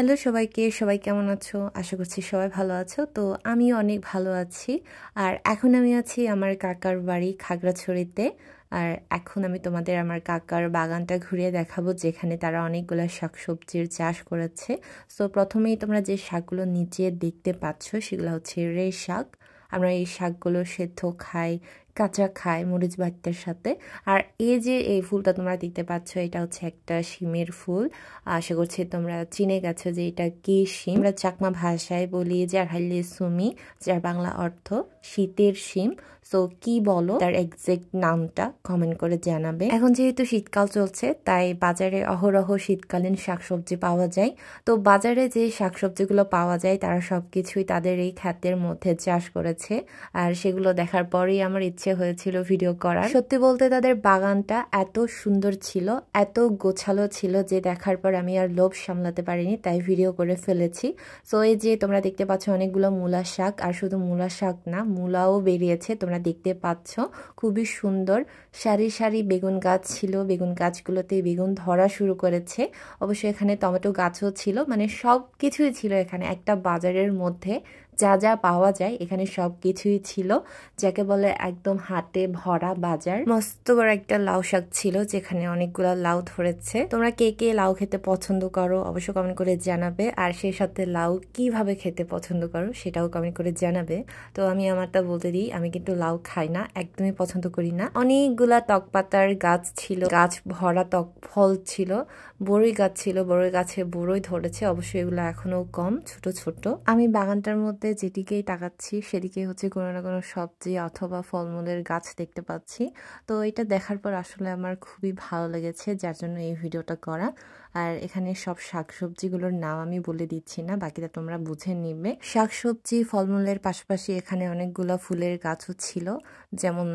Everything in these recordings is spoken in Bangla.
হ্যালো সবাইকে, সবাই কেমন আছো? আশা করছি সবাই ভালো আছো। তো আমিও অনেক ভালো আছি। আর এখন আমি আছি আমার কাকার বাড়ি খাগড়াছড়িতে। আর এখন আমি তোমাদের আমার কাকার বাগানটা ঘুরিয়ে দেখাবো, যেখানে তারা অনেকগুলো শাকসবজির চাষ করেছে। সো প্রথমেই তোমরা যে শাকগুলো নিচে দেখতে পাচ্ছ সেগুলো হচ্ছে রে শাক। আমরা এই শাকগুলো সেদ্ধ খাই, কাঁচা খাই মরিচ ভর্তার সাথে। আর এই ফুলটা তোমরা দেখতে পাচ্ছ, এটা হচ্ছে একটা শিমের ফুল। আশা করছি তোমরা চিনে গেছো যে এটা কি শিম। আমরা চাকমা ভাষায় বলি জারহাইলে সুমি, যার বাংলা অর্থ শীতের শিম। সো কি বলো তার এক্সাক্ট নামটা কমেন্ট করে জানাবে। এখন যেহেতু শীতকাল চলছে, তাই বাজারে অহরহ শীতকালীন শাকসবজি পাওয়া যায়। তো বাজারে যে শাকসবজিগুলো পাওয়া যায় তারা সবকিছুই তাদের এই ক্ষেতের মধ্যে চাষ করেছে। আর সেগুলো দেখার পরেই আমার ইচ্ছে হয়েছিল ভিডিও করার। সত্যি বলতে তাদের বাগানটা এত সুন্দর ছিল, এত গোছালো ছিল যে দেখার পর আমি আর লোভ সামলাতে পারিনি, তাই ভিডিও করে ফেলেছি। সো এই যে তোমরা দেখতে পাচ্ছ অনেকগুলো মূলা শাক, আর শুধু মূলা শাক না, মূলাও বেরিয়েছে, তোমরা দেখতে পাচ্ছ খুবই সুন্দর। সারি সারি বেগুন গাছ ছিল, বেগুন গাছগুলোতে বেগুন ধরা শুরু করেছে। অবশ্যই এখানে টমেটো গাছও ছিল, মানে সব কিছুই ছিল এখানে। একটা বাজারের মধ্যে যা যা পাওয়া যায় এখানে সব কিছুই ছিল, যাকে বলে একদম হাটে ভরা বাজার। মস্ত বড় একটা লাউ শাক ছিল, যেখানে অনেকগুলো লাউ ধরেছে। তোমরা কে কে লাউ খেতে পছন্দ করো অবশ্যই কমেন্ট করে জানাবে, আর সেই সাথে লাউ কিভাবে খেতে পছন্দ করো সেটাও কমেন্ট করে জানাবে। তো আমি আমারটা বলতে দিই, আমি কিন্তু লাউ খাই না, একদমই পছন্দ করি না। অনেকগুলা টক পাতার গাছ ছিল, গাছ ভরা টক ফল ছিল। বড়ই গাছ ছিল, বড়ই গাছে বড়ই ধরেছে, অবশ্যই এগুলো এখনো কম, ছোট ছোট। আমি বাগানটার মধ্যে যেদিকেই তাকাচ্ছি সেদিকে হচ্ছে কোনো না কোনো সবজি অথবা ফলমূলের গাছ দেখতে পাচ্ছি। তো এটা দেখার পর আসলে আমার খুবই ভালো লেগেছে, যার জন্য এই ভিডিওটা করা। আর এখানে সব শাকসবজিগুলোর নাম আমি বলে দিচ্ছি না, বাকিটা তোমরা বুঝে নিবে। শাকসবজি ফলমূলের পাশাপাশি এখানে অনেকগুলো ফুলের গাছও ছিল, যেমন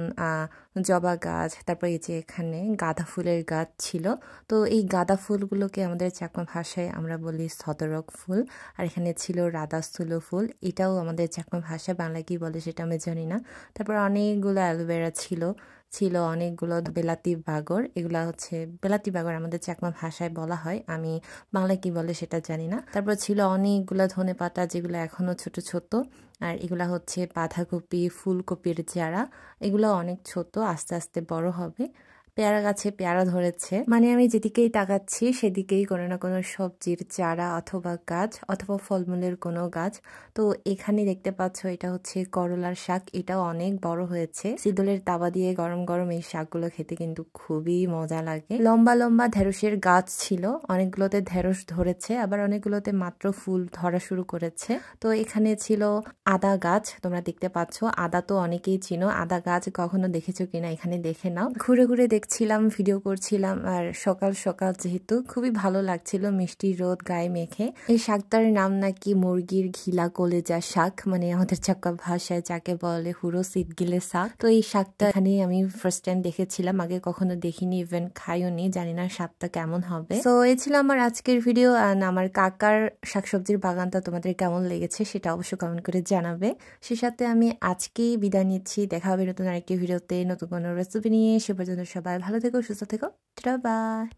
জবা গাছ, তারপর এই যে এখানে গাঁদা ফুলের গাছ ছিল। তো এই গাঁদা ফুলগুলোকে আমাদের চাকমা ভাষায় আমরা বলি সদরক ফুল। আর এখানে ছিল রাধাস্থুলো ফুল, এটাও আমাদের চাকমা ভাষায়, বাংলা কি বলে সেটা আমি জানি না। তারপর অনেকগুলো অ্যালোভেরা ছিল, ছিল অনেকগুলো বেলাতি বাগর। এগুলা হচ্ছে বেলাতি বাগর আমাদের চাকমা ভাষায় বলা হয়, আমি বাংলা কি বলে সেটা জানি না। তারপর ছিল অনেকগুলো ধনে পাতা, যেগুলো এখনো ছোট ছোট। আর এগুলা হচ্ছে বাঁধাকপি, ফুলকপির চারা। এগুলো অনেক ছোট, আস্তে আস্তে বড় হবে। পেয়ারা গাছে পেয়ারা ধরেছে, মানে আমি যেদিকেই তাকাচ্ছি সেদিকেই কোনো না কোনো সবজির চারা অথবা গাছ অথবা ফলমূলের কোনো গাছ। তো এখানে দেখতে পাচ্ছ এটা হচ্ছে করলার শাক, এটাও অনেক বড় হয়েছে। শীতলের তাওয়া দিয়ে গরম গরম এই শাকগুলো খেতে কিন্তু খুবই মজা লাগে। লম্বা লম্বা ঢেঁড়সের গাছ ছিল, অনেকগুলোতে ঢেঁড়স ধরেছে, আবার অনেকগুলোতে মাত্র ফুল ধরা শুরু করেছে। তো এখানে ছিল আদা গাছ, তোমরা দেখতে পাচ্ছ। আদা তো অনেকেই চিনো, আদা গাছ কখনো দেখেছো কিনা এখানে দেখে নাও। ঘুরে ঘুরে দেখছিলাম, ভিডিও করছিলাম, আর সকাল সকাল যেহেতু খুবই ভালো লাগছিল, মিষ্টি রোদ গায়ে মেখে। এই শাকটার নাম নাকি মুরগির ঘিলা কলেজা শাক, মানে আমাদের চাক্কা ভাষায় যাকে বলে হুড়ো সিট গিলে শাক। তো এই শাকটা এখানে আমি ফার্স্ট টাইম দেখেছিলাম, আগে কখনো দেখিনি, ইভেন খাইও নি, জানি না স্বাদটা কেমন হবে। তো এই ছিল আমার আজকের ভিডিও। আর আমার কাকার শাকসবজির বাগানটা তোমাদের কেমন লেগেছে সেটা অবশ্যই কমেন্ট করে জানাবে। সে সাথে আমি আজকেই বিদায় নিচ্ছি, দেখা হবে নতুন আরেকটি ভিডিওতে নতুন কোনো রেসিপি নিয়ে। সে পর্যন্ত সবাই ভালো থেকো, সুস্থ থেকো, টাটা বাই।